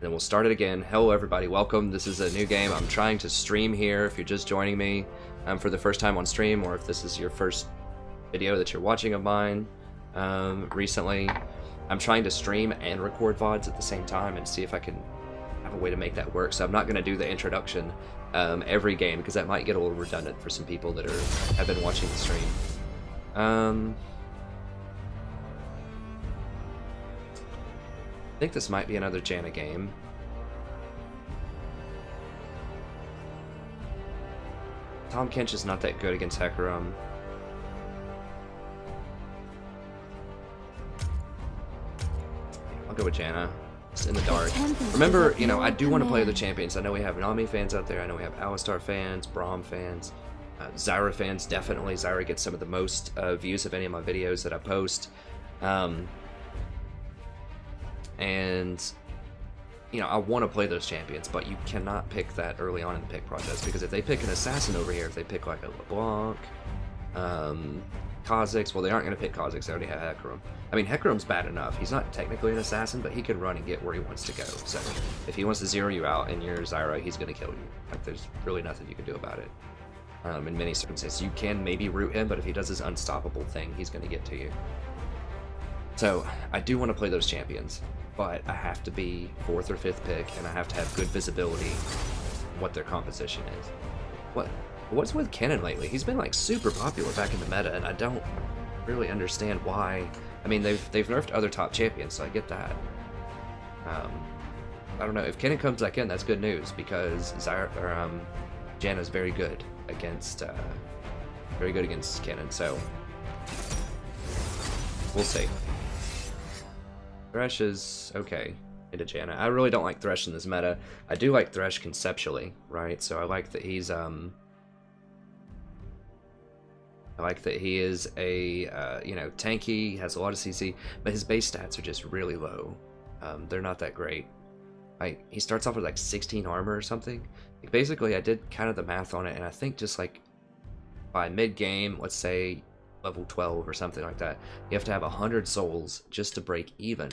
then we'll start it again. Hello everybody, welcome. This is a new game. I'm trying to stream here if you're just joining me for the first time on stream, or if this is your first video that you're watching of mine recently. I'm trying to stream and record VODs at the same time and see if I can have a way to make that work. So I'm not going to do the introduction every game, because that might get a little redundant for some people that have been watching the stream. I think this might be another Janna game. Tom Quint is not that good against Hecarim. I'll go with Janna. It's in the dark. Remember, you know, I do want to play other champions. I know we have Nami fans out there. I know we have Alistar fans, Braum fans, Zyra fans. Definitely, Zyra gets some of the most views of any of my videos that I post. And, you know, I want to play those champions, but you cannot pick that early on in the pick process, because if they pick an assassin over here, if they pick like a LeBlanc, Kha'Zix, well, they aren't going to pick Kha'Zix. They already have Hecarim. I mean, Hecarim's bad enough. He's not technically an assassin, but he can run and get where he wants to go. So if he wants to zero you out and you're Zyra, he's going to kill you. Like, there's really nothing you can do about it. In many circumstances, you can maybe root him, but if he does his unstoppable thing, he's going to get to you. So I do want to play those champions, but I have to be 4th or 5th pick, and I have to have good visibility on what their composition is. What's with Kennen lately? He's been like super popular back in the meta, and I don't really understand why. I mean, they've nerfed other top champions, so I get that. I don't know, if Kennen comes back in, that's good news, because Janna's very good against Kennen, so we'll see. Thresh is okay into Janna. I really don't like Thresh in this meta. I do like Thresh conceptually, right? So I like that he's he is a you know, tanky, has a lot of CC, but his base stats are just really low. They're not that great. He starts off with like 16 armor or something. Like, basically, I did kind of the math on it, and I think just like by mid game, let's say level 12 or something like that, you have to have 100 souls just to break even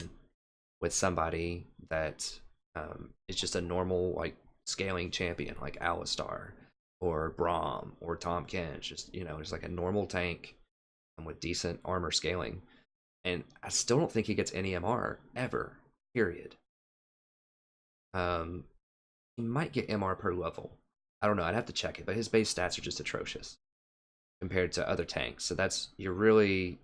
with somebody that is just a normal like scaling champion, like Alistar or Braum or Tom Quint. Just, you know, just like a normal tank with decent armor scaling. And I still don't think he gets any MR ever, period. He might get MR per level. I don't know, I'd have to check it, but his base stats are just atrocious compared to other tanks. So that's, you're really,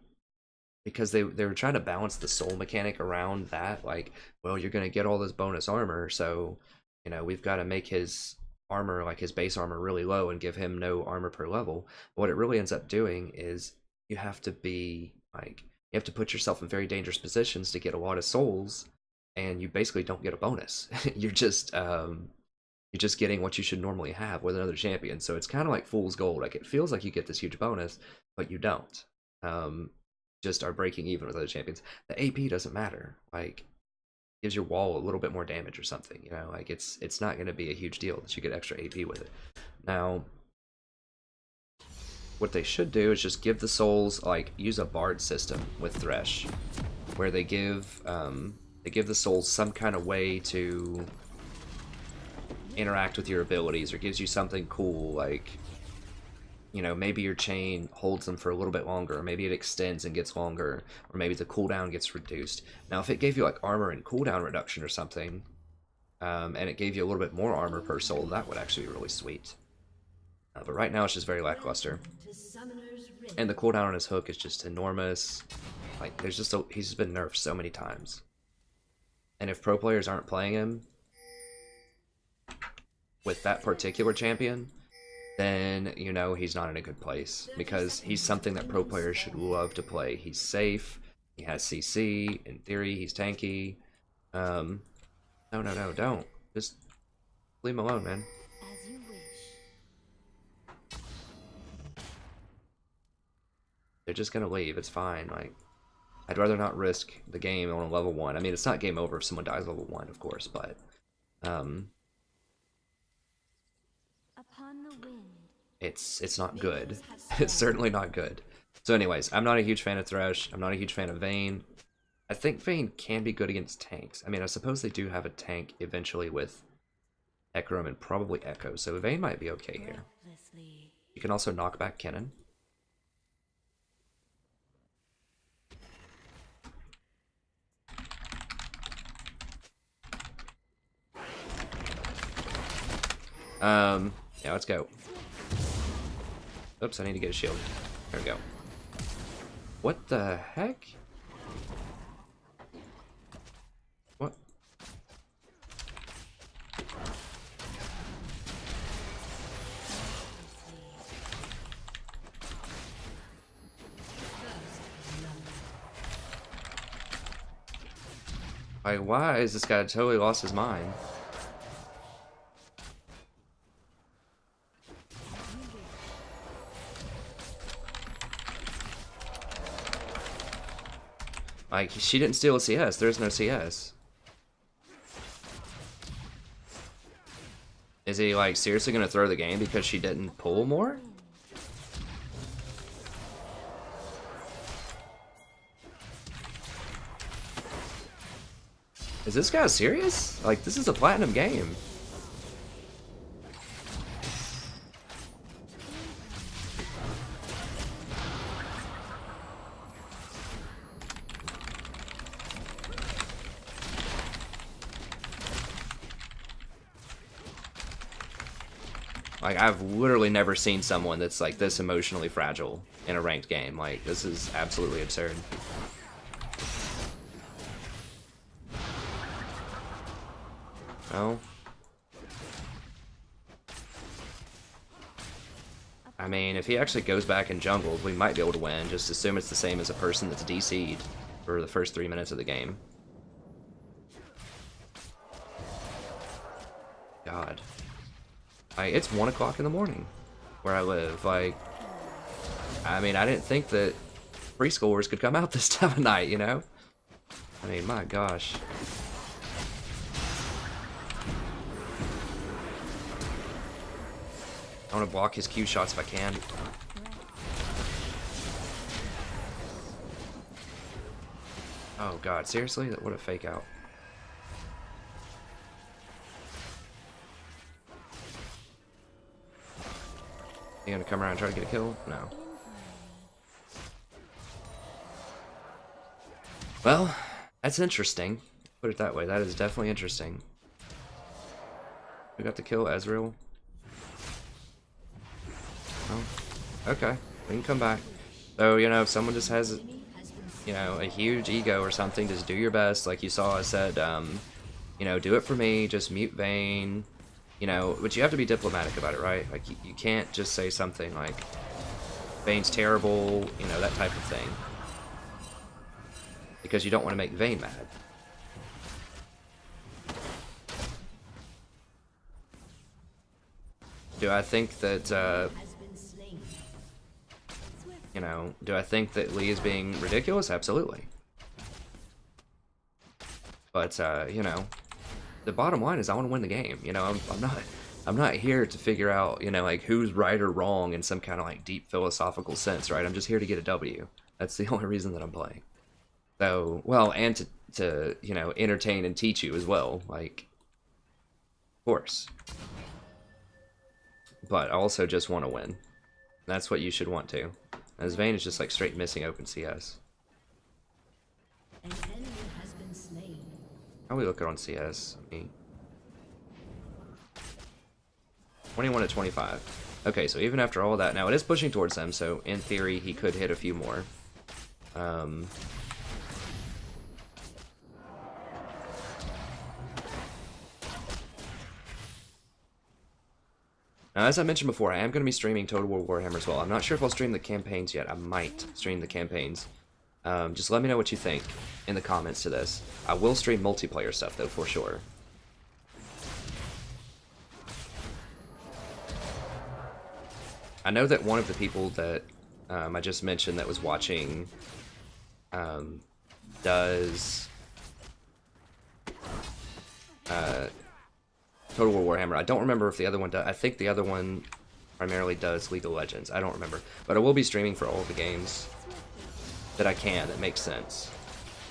because they were trying to balance the soul mechanic around that, like, well, you're going to get all this bonus armor, so, you know, we've got to make his armor, like his base armor, really low and give him no armor per level. But what it really ends up doing is you have to be like, you have to put yourself in very dangerous positions to get a lot of souls, and you basically don't get a bonus. You're just getting what you should normally have with another champion. So it's kind of like fool's gold. Like, it feels like you get this huge bonus, but you don't. Just are breaking even with other champions. The AP doesn't matter. Like, gives your wall a little bit more damage or something, you know. Like, it's not going to be a huge deal that you get extra AP with it. Now, what they should do is just give the souls, like, use a bard system with Thresh, where they give the souls some kind of way to interact with your abilities, or gives you something cool, like, you know, maybe your chain holds them for a little bit longer, or maybe it extends and gets longer, or maybe the cooldown gets reduced. Now, if it gave you like armor and cooldown reduction or something, and it gave you a little bit more armor per soul, that would actually be really sweet. But right now it's just very lackluster. And the cooldown on his hook is just enormous. Like, he's just been nerfed so many times. And if pro players aren't playing him with that particular champion, then, you know, he's not in a good place, because he's something that pro players should love to play. He's safe, he has CC, in theory he's tanky. No, don't. Just leave him alone, man. As you wish. They're just gonna leave, it's fine. Like, I'd rather not risk the game on a level 1. I mean, it's not game over if someone dies level 1, of course, but Upon the wind. It's not good. It's certainly not good. So anyways, I'm not a huge fan of Thresh. I'm not a huge fan of Vayne. I think Vayne can be good against tanks. I mean, I suppose they do have a tank eventually with Ekram and probably Echo, so Vayne might be okay here. You can also knock back Kennen. Yeah, let's go. Oops, I need to get a shield. There we go. What the heck? What? Like, why is this guy totally lost his mind? Like, she didn't steal a CS. There's no CS. Is he, like, seriously gonna throw the game because she didn't pull more? Is this guy serious? Like, this is a platinum game. Like, I've literally never seen someone that's, like, this emotionally fragile in a ranked game. Like, this is absolutely absurd. Well, I mean, if he actually goes back and jungles, we might be able to win. Just assume it's the same as a person that's DC'd for the first 3 minutes of the game. God. Like, it's 1 o'clock in the morning where I live. Like, I mean, I didn't think that preschoolers could come out this time of night, you know? I mean, my gosh. I want to block his Q shots if I can. Oh god, seriously? What a fake out. You gonna come around and try to get a kill? No. Well, that's interesting. Put it that way. That is definitely interesting. We got to kill Ezreal. Oh, okay. We can come back. So, you know, if someone just has, you know, a huge ego or something, just do your best. Like you saw, I said, you know, do it for me. Just mute Vayne. You know, but you have to be diplomatic about it, right? Like, you can't just say something like, Vayne's terrible, you know, that type of thing. Because you don't want to make Vayne mad. Do I think that, you know, do I think that Lee is being ridiculous? Absolutely. But, you know, the bottom line is I want to win the game. You know, I'm not here to figure out, you know, like, who's right or wrong in some kind of, like, deep philosophical sense, right? I'm just here to get a W. That's the only reason that I'm playing. So, well, and to you know, entertain and teach you as well, like, of course. But I also just want to win. That's what you should want to. As Vayne is just, like, straight missing open CS. An enemy has been slain. How are we looking on CS? 21 to 25. Okay, so even after all that, now it is pushing towards them, so in theory he could hit a few more. Now, as I mentioned before, I am going to be streaming Total War Warhammer as well. I'm not sure if I'll stream the campaigns yet. I might stream the campaigns. Just let me know what you think in the comments to this. I will stream multiplayer stuff, though, for sure. I know that one of the people that I just mentioned that was watching does Total War Warhammer. I don't remember if the other one does. I think the other one primarily does League of Legends. I don't remember. But I will be streaming for all of the games that I can that makes sense.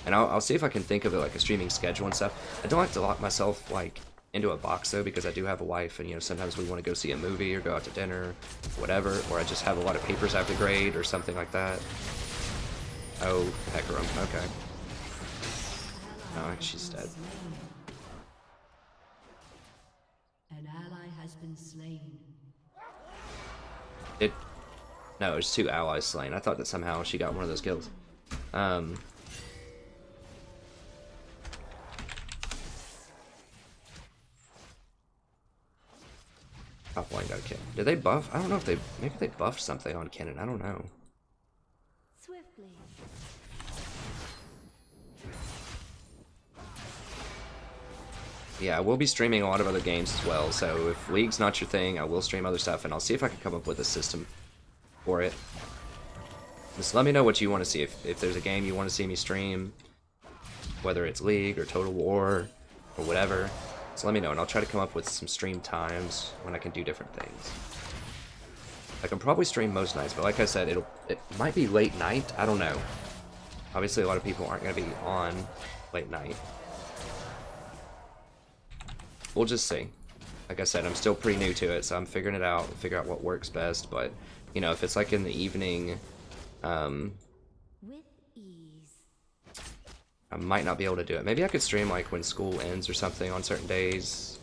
And I'll see if I can think of it like a streaming schedule and stuff. I don't like to lock myself like into a box though, because I do have a wife, and you know, sometimes we want to go see a movie or go out to dinner, whatever, or I just have a lot of papers I have to grade or something like that. Oh, Hecarim, okay. Oh, she's dead. An ally has been slain. No, it's 2 allies slain. I thought that somehow she got one of those kills. Top line got kicked. Did they buff? I don't know if they... Maybe they buffed something on Kennen. I don't know. Swiftly. Yeah, I will be streaming a lot of other games as well, so if League's not your thing, I will stream other stuff, and I'll see if I can come up with a system for it. Just let me know what you want to see. If there's a game you want to see me stream, whether it's League or Total War or whatever, so let me know, and I'll try to come up with some stream times when I can do different things. I can probably stream most nights, but like I said, it might be late night. I don't know. Obviously, a lot of people aren't going to be on late night. We'll just see. Like I said, I'm still pretty new to it, so I'm figuring it out, figure out what works best, but, you know, if it's like in the evening, With ease. I might not be able to do it. Maybe I could stream like when school ends or something on certain days.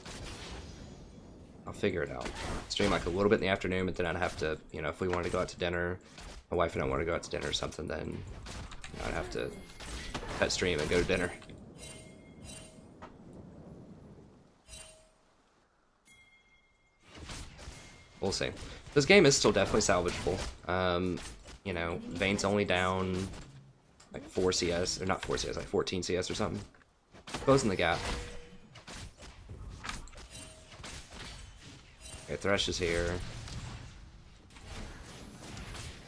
I'll figure it out. Stream like a little bit in the afternoon, but then I'd have to, you know, if we wanted to go out to dinner, my wife and I want to go out to dinner or something, then you know, I'd have to cut stream and go to dinner. We'll see. This game is still definitely salvageable. You know, Vayne's only down like 4 CS, or not 4 CS, like 14 CS or something. Closing the gap. Okay, Thresh is here.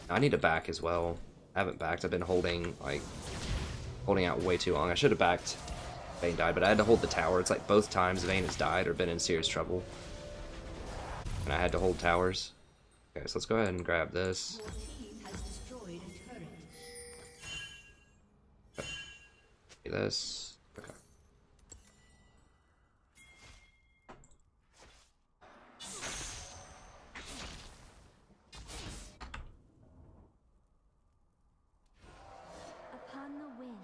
I need to back as well. I haven't backed. I've been holding out way too long. I should have backed. Vayne died, but I had to hold the tower. It's like both times Vayne has died or been in serious trouble. And I had to hold towers. Okay, so let's go ahead and grab this. Your team has destroyed a turret. This. Okay. Upon the wind.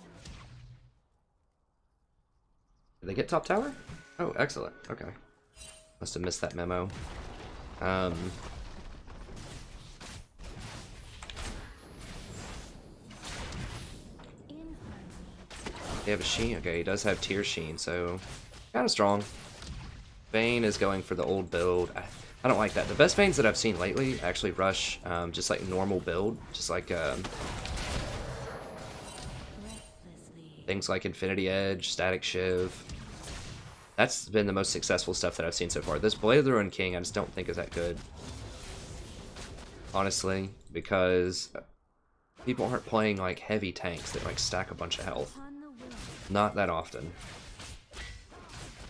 Did they get top tower? Oh, excellent. Okay. Must have missed that memo. In harmony. They have a Sheen? Okay, he does have tier Sheen, so kind of strong. Vayne is going for the old build. I don't like that. The best Vaynes that I've seen lately actually rush just like normal build, just like Breathlessly. things like Infinity Edge, Static Shiv. That's been the most successful stuff that I've seen so far. This Blade of the Ruined King I just don't think is that good. Honestly, because people aren't playing like heavy tanks that like stack a bunch of health. Upon the wind. Not that often.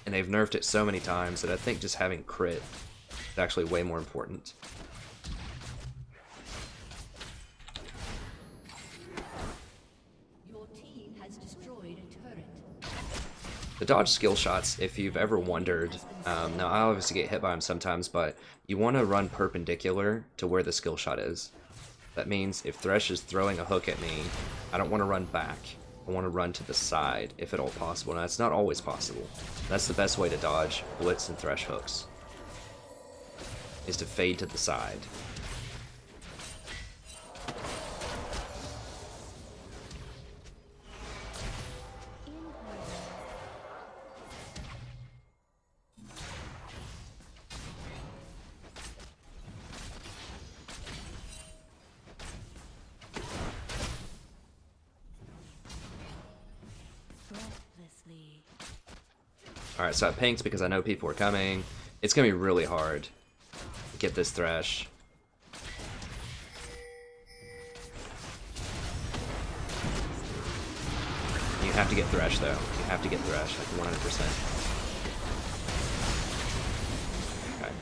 And they've nerfed it so many times that I think just having crit is actually way more important. Your team has destroyed a turret. The dodge skill shots, if you've ever wondered, now I obviously get hit by them sometimes, but you want to run perpendicular to where the skill shot is. That means if Thresh is throwing a hook at me, I don't want to run back. I want to run to the side, if at all possible. Now, that's not always possible. That's the best way to dodge Blitz and Thresh hooks, is to fade to the side. In harmony. Breathlessly. Alright, so I pinked because I know people are coming. It's going to be really hard to get this Thresh. You have to get Thresh, though. You have to get Thresh, like 100%. Okay.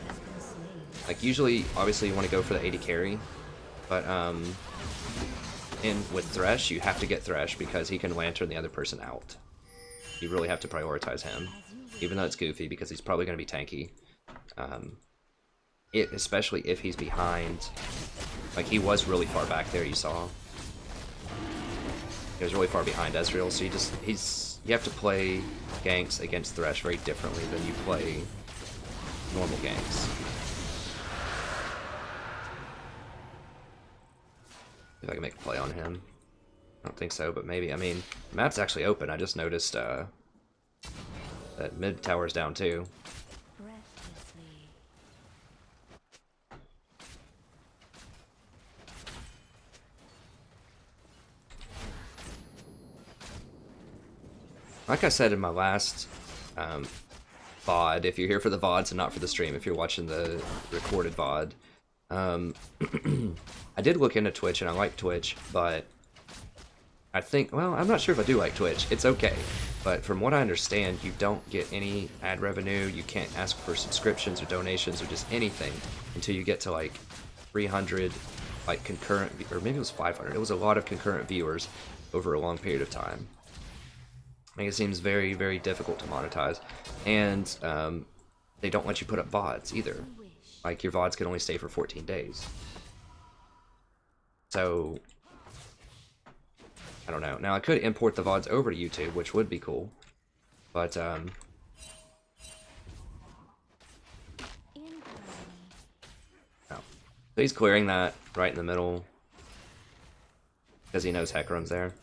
Like, usually, obviously, you want to go for the AD carry, but, in with Thresh, you have to get Thresh because he can lantern the other person out. You really have to prioritize him, even though it's goofy because he's probably going to be tanky. Especially if he's behind. Like, he was really far back there, you saw. He was really far behind Ezreal, so you have to play ganks against Thresh very differently than you play normal ganks. If I can make a play on him. I don't think so, but maybe. I mean, the map's actually open. I just noticed that mid tower's down too. Breathlessly. Like I said in my last VOD, if you're here for the VODs and not for the stream, if you're watching the recorded VOD, I did look into Twitch and I like Twitch, but I think, well, I'm not sure if I do like Twitch. It's okay, but from what I understand, you don't get any ad revenue. You can't ask for subscriptions or donations or just anything until you get to like 300 like concurrent, or maybe it was 500. It was a lot of concurrent viewers over a long period of time. I think it seems very, very difficult to monetize, and they don't let you put up VODs either. Like, your VODs can only stay for 14 days. So, I don't know. Now, I could import the VODs over to YouTube, which would be cool, but In harmony. no. So he's clearing that right in the middle because he knows Hecarim's there.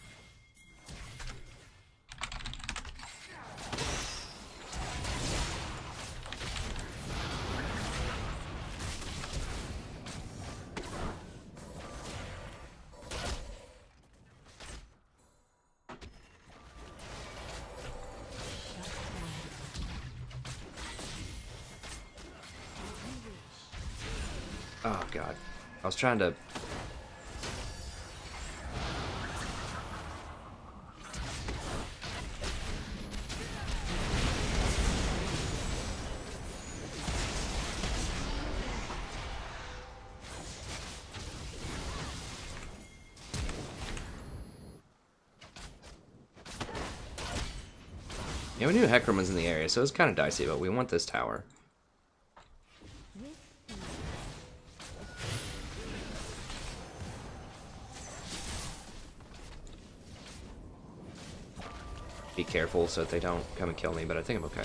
Oh god. I was trying to... Yeah, we knew Hecarim was in the area, so it was kind of dicey, but we want this tower. With ease. Be careful so that they don't come and kill me, but I think I'm okay.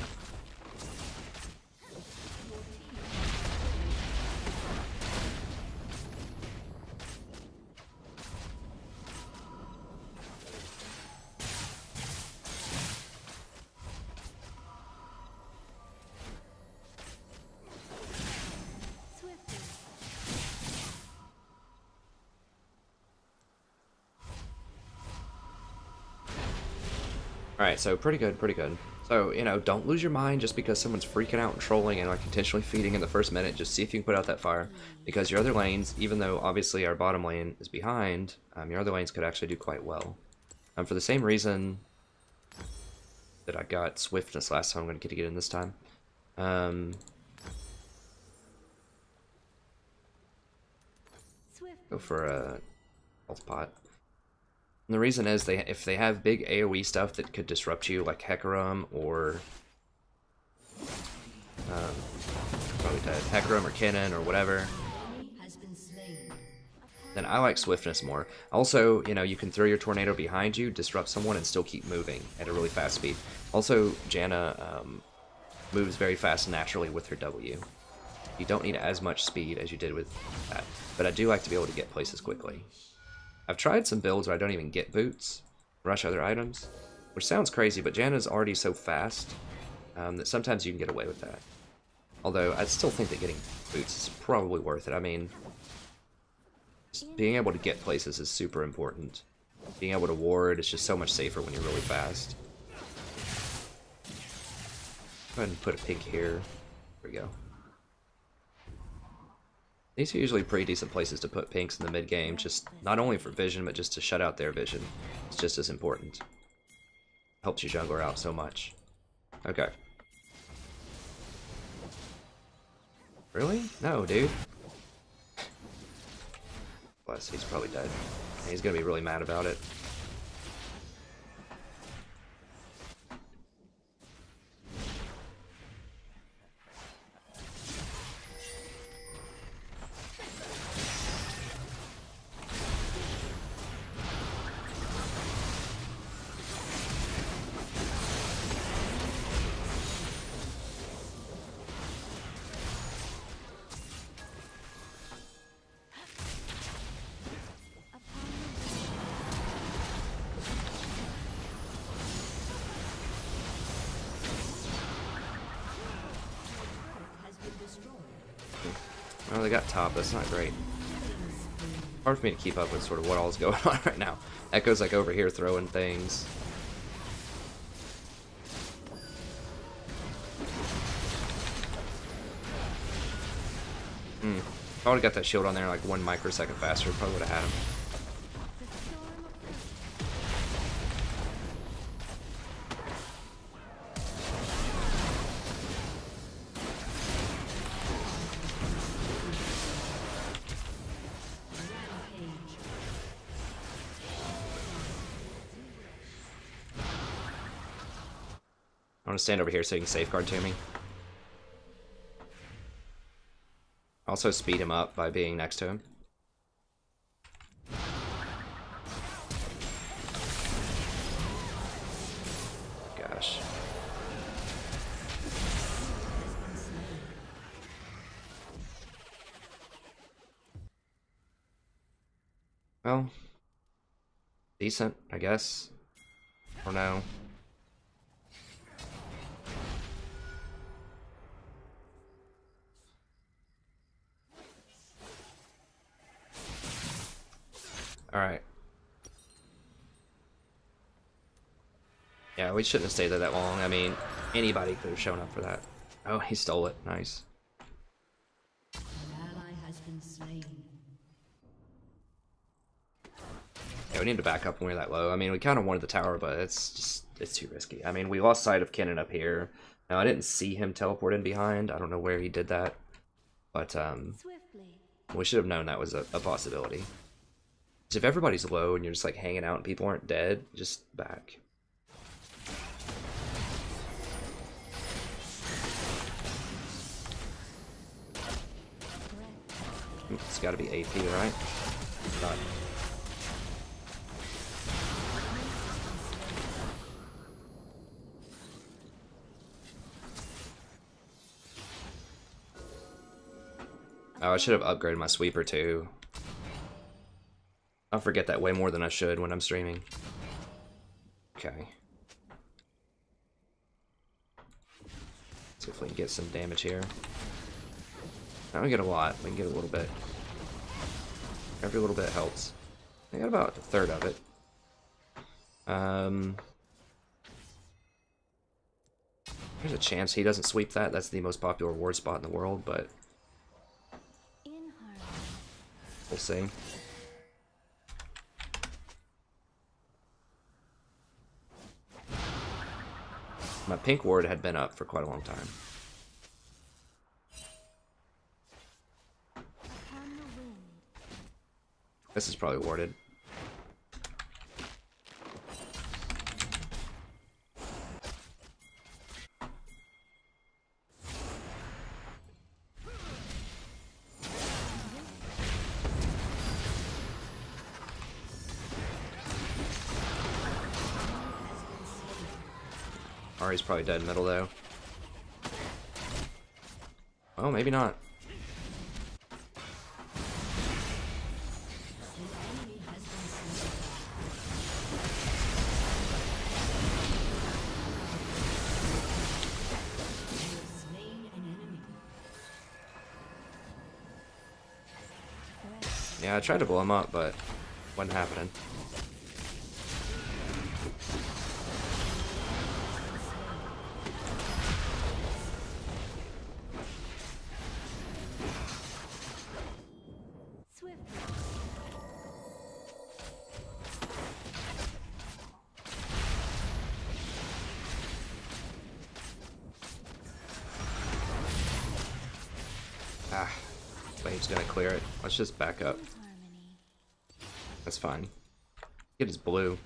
Swiftly. Alright, so pretty good, pretty good. So, you know, don't lose your mind just because someone's freaking out and trolling and like intentionally feeding in the first minute. Just see if you can put out that fire. Because your other lanes, even though obviously our bottom lane is behind, your other lanes could actually do quite well. For the same reason that I got swiftness last time, I'm going to get in this time. Swiftly. Go for a health pot. And the reason is if they have big AoE stuff that could disrupt you, like Hecarim or probably dead. Hecarim or Kennen or whatever, Has been slain. then I like swiftness more. Also, you know, you can throw your tornado behind you, disrupt someone, and still keep moving at a really fast speed. Also, Janna moves very fast naturally with her W. You don't need as much speed as you did with that, but I do like to be able to get places quickly. I've tried some builds where I don't even get boots, rush other items, which sounds crazy, but Janna's already so fast that sometimes you can get away with that. Although, I still think that getting boots is probably worth it. I mean, just being able to get places is super important. Being able to ward is just so much safer when you're really fast. Go ahead and put a pink here. There we go. These are usually pretty decent places to put pinks in the mid-game, just not only for vision, but just to shut out their vision. It's just as important. Helps your jungler out so much. Okay. Really? No, dude. Plus, he's probably dead. He's gonna be really mad about it. Oh, they got top. That's not great. Hard for me to keep up with sort of what all is going on right now. Echo's like over here throwing things. If I would have got that shield on there like 1 microsecond faster, probably would have had him. I want to stand over here so he can safeguard to me. Also speed him up by being next to him. Gosh. Well, decent, I guess. Or no. Alright. Yeah, we shouldn't have stayed there that long. I mean, anybody could have shown up for that. Oh, he stole it. Nice. An ally has been slain. Yeah, we need to back up when we're that low. I mean, we kind of wanted the tower, but it's too risky. I mean, we lost sight of Kennen up here. Now, I didn't see him teleport in behind. I don't know where he did that. But, Swiftly. we should have known that was a possibility. If everybody's low and you're just like hanging out and people aren't dead, just back. It's got to be AP, right? Not. Oh, I should have upgraded my sweeper too. I'll forget that way more than I should when I'm streaming. Okay. See if we can get some damage here. I don't get a lot. We can get a little bit. Every little bit helps. I got about a third of it. There's a chance he doesn't sweep that. That's the most popular ward spot in the world, but In harmony. we'll see. My pink ward had been up for quite a long time. Upon the wind. This is probably warded. Ari's probably dead in middle though. Oh, maybe not. Yeah, I tried to blow him up, but wasn't happening. Swiftly. Ah, Wave's gonna clear it. Let's just back up. In harmony. That's fine. Get his blue.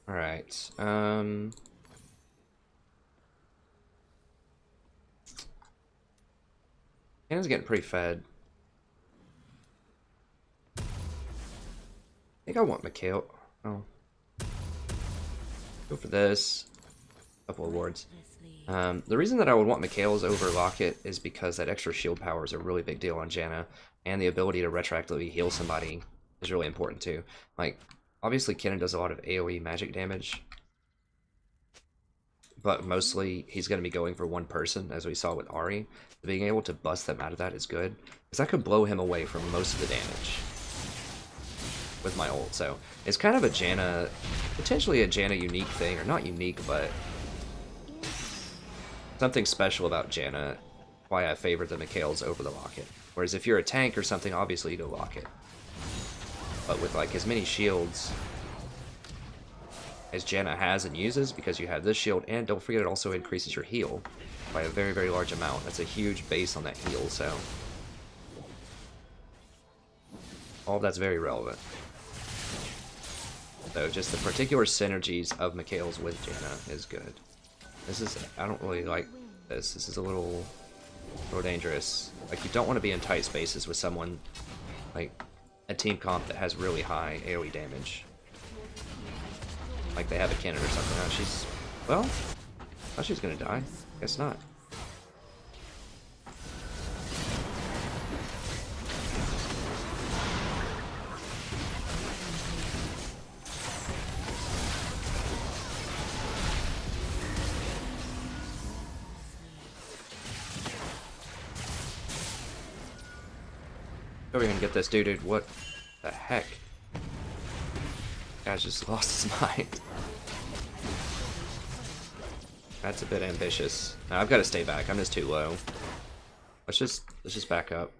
Alright, Hannah's getting pretty fed. I think I want Mikhail. Oh. Go for this. Couple of wards. The reason that I would want Mikhail's over Locket is because that extra shield power is a really big deal on Janna, and the ability to retroactively heal somebody is really important too. Like, obviously Kennen does a lot of AoE magic damage, but mostly he's going to be going for one person, as we saw with Ahri. Being able to bust them out of that is good, because that could blow him away from most of the damage with my ult. So it's kind of a Janna, potentially a Janna unique thing, or not unique, but something special about Janna, why I favor the Mikhails over the Locket. Whereas if you're a tank or something, obviously you go Locket. But with like as many shields as Janna has and uses, because you have this shield, and don't forget it also increases your heal by a very, very large amount. That's a huge base on that heal, so all of that's very relevant. So just the particular synergies of Mikhail's with Janna is good. This is, I don't really like this. This is a little dangerous. Like, you don't want to be in tight spaces with someone like a team comp that has really high AoE damage. Like they have a Kennen or something. Oh, she's, well, oh, she's gonna die. Guess not. We're gonna get this dude. What the heck? Guy's just lost his mind. That's a bit ambitious. No, I've got to stay back. I'm just too low. Let's just back up.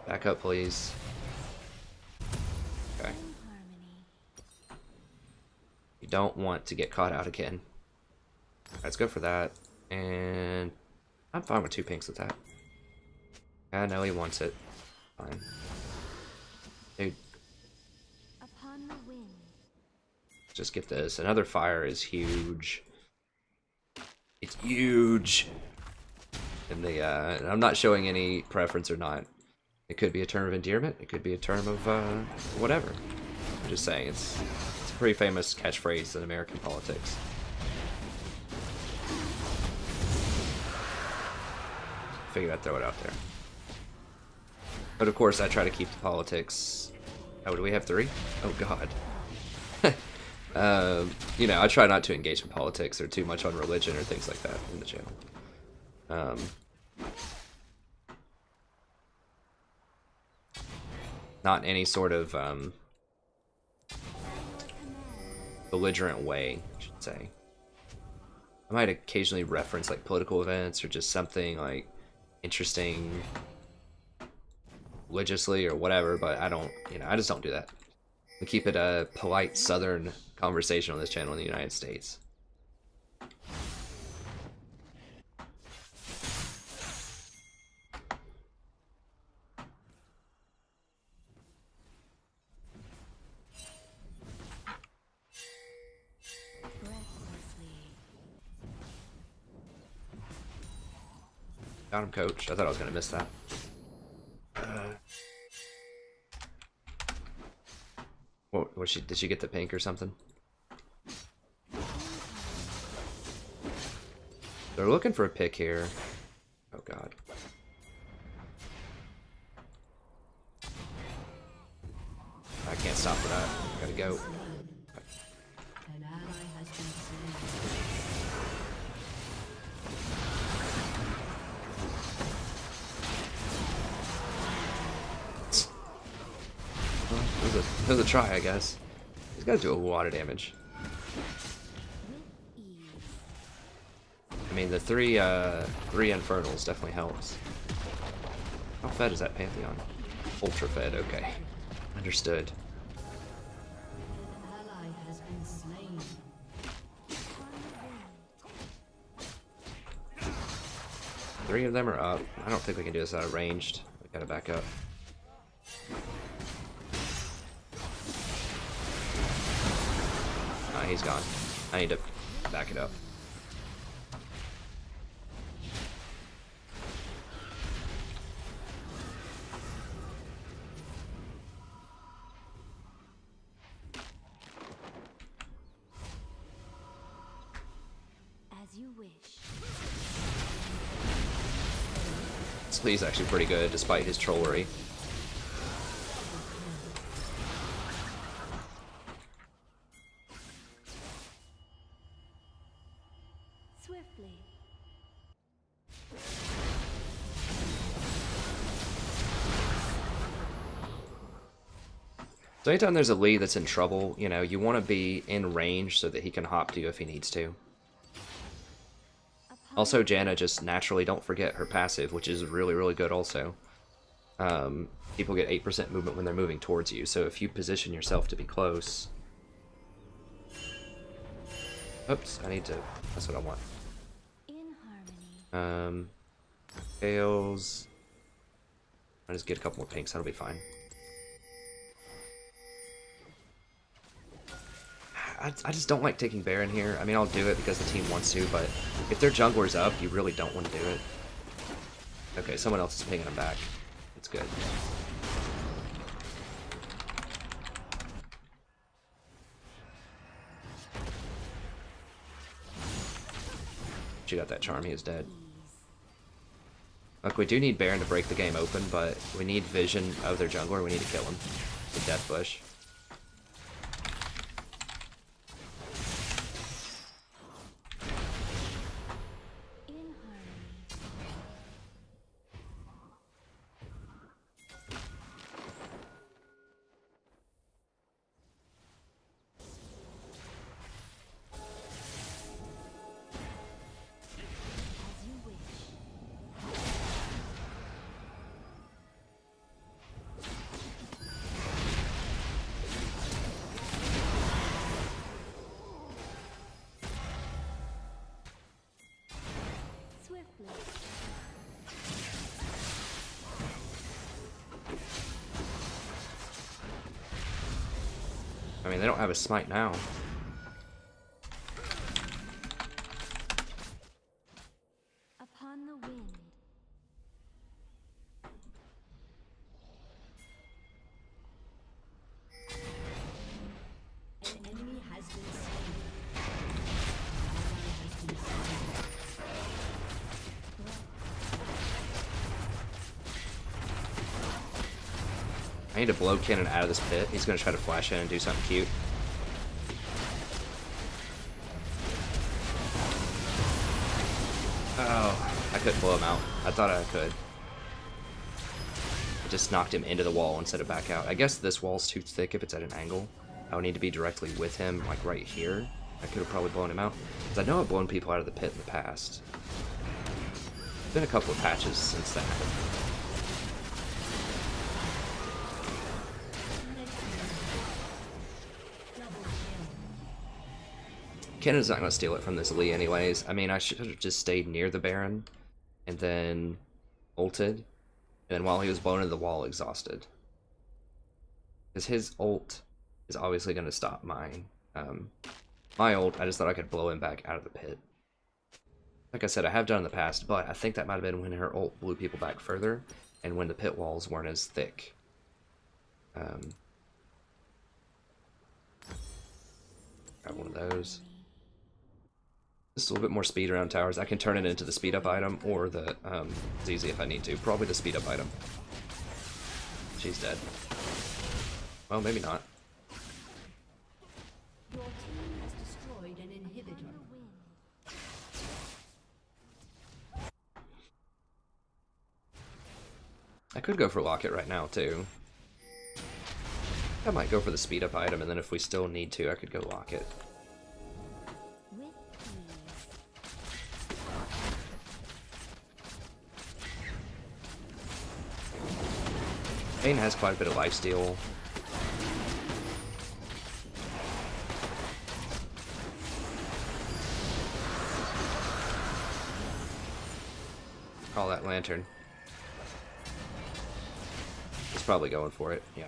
Back up, please. Okay. You don't want to get caught out again. Let's go for that. And I'm fine with 2 pinks with that. I know he wants it. Fine. Dude. Upon the wind. Just get this. Another fire is huge. It's huge. And the I'm not showing any preference or not. It could be a term of endearment. It could be a term of whatever. I'm just saying it's a pretty famous catchphrase in American politics. Figured I'd throw it out there. But of course, I try to keep the politics. Oh, do we have 3? Oh God. You know, I try not to engage in politics or too much on religion or things like that in the channel. Not in any sort of belligerent way, I should say. I might occasionally reference like political events or just something like interesting religiously or whatever, but I don't, you know, I just don't do that. We keep it a polite Southern conversation on this channel in the United States. Got him, coach. I thought I was gonna miss that. What was she? Did she get the pink or something? They're looking for a pick here. Oh God. I can't stop for that. Gotta go. An ally has been slain. It was a try, I guess. He's got to do a lot of damage. I mean, the three infernals definitely helps. How fed is that Pantheon? Ultra fed, okay. Understood. An ally has been slain. Three of them are up. I don't think we can do this out of ranged. We gotta back up. Ah, he's gone. I need to back it up. As you wish. He's actually pretty good despite his trollery. Swiftly. So anytime there's a Lee that's in trouble, you know, you want to be in range so that he can hop to you if he needs to. Also, Janna, just naturally don't forget her passive, which is really, really good also. People get 8% movement when they're moving towards you, so if you position yourself to be close... Oops, I need to... That's what I want. In harmony. Scales... I'll just get a couple more pinks, that'll be fine. I just don't like taking Baron here. I mean, I'll do it because the team wants to, but if their jungler's up, you really don't want to do it. Okay, someone else is pinging him back. It's good. She got that charm, he is dead. Look, we do need Baron to break the game open, but we need vision of their jungler. We need to kill him with Death Bush. I mean, they don't have a smite now. Upon the wind. An enemy has been slain. An ally has been slain. I need to blow Cannon out of this pit. He's going to try to flash in and do something cute. Oh, I couldn't blow him out. I thought I could. I just knocked him into the wall instead of back out. I guess this wall's too thick if it's at an angle. I would need to be directly with him, like right here. I could have probably blown him out. Because I know I've blown people out of the pit in the past. It's been a couple of patches since that happened. Cannon's not going to steal it from this Lee anyways. I mean, I should have just stayed near the Baron and then ulted. And then while he was blown into the wall, exhausted. Because his ult is obviously going to stop mine. My ult, I just thought I could blow him back out of the pit. Like I said, I have done in the past, but I think that might have been when her ult blew people back further and when the pit walls weren't as thick. Got one of those. Just a little bit more speed around towers. I can turn it into the speed up item or the ZZ if I need to. Probably the speed up item. She's dead. Well, maybe not. Your team has destroyed an inhibitor. I could go for Locket right now too. I might go for the speed up item, and then if we still need to, I could go Locket. With ease. Bane has quite a bit of lifesteal. Call that lantern. He's probably going for it, yeah.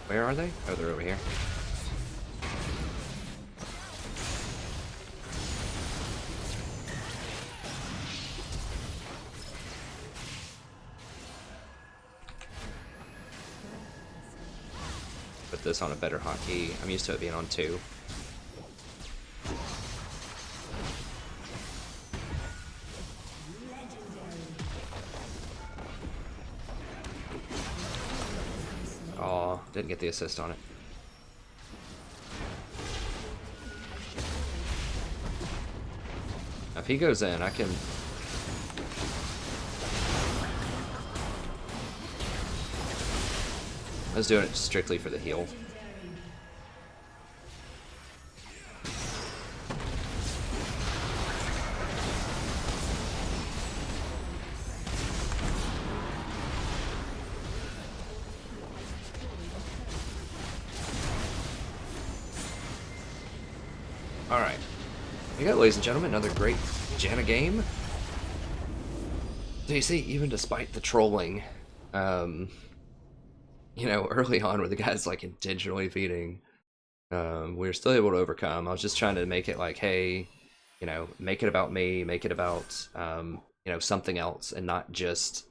Where are they? Oh, they're over here. Put this on a better hotkey. I'm used to it being on 2. Oh, didn't get the assist on it. If he goes in, I can... I was doing it strictly for the heal. Alright. We got, ladies and gentlemen, another great Janna game. So you see, even despite the trolling, you know, early on where the guy's like intentionally feeding, we were still able to overcome. I was just trying to make it like, hey, you know, make it about me, make it about, you know, something else, and not just,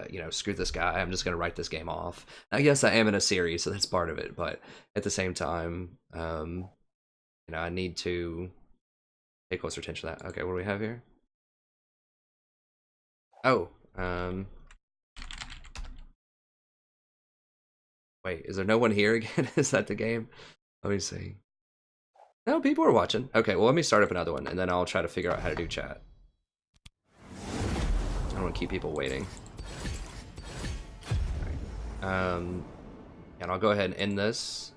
you know, screw this guy, I'm just going to write this game off. I guess I am in a series, so that's part of it, but at the same time, you know, I need to pay closer attention to that. Okay, what do we have here? Oh, wait, is there no one here again? Is that the game? Let me see. No, people are watching. Okay, well, let me start up another one, and then I'll try to figure out how to do chat. I don't want to keep people waiting. All right. And I'll go ahead and end this.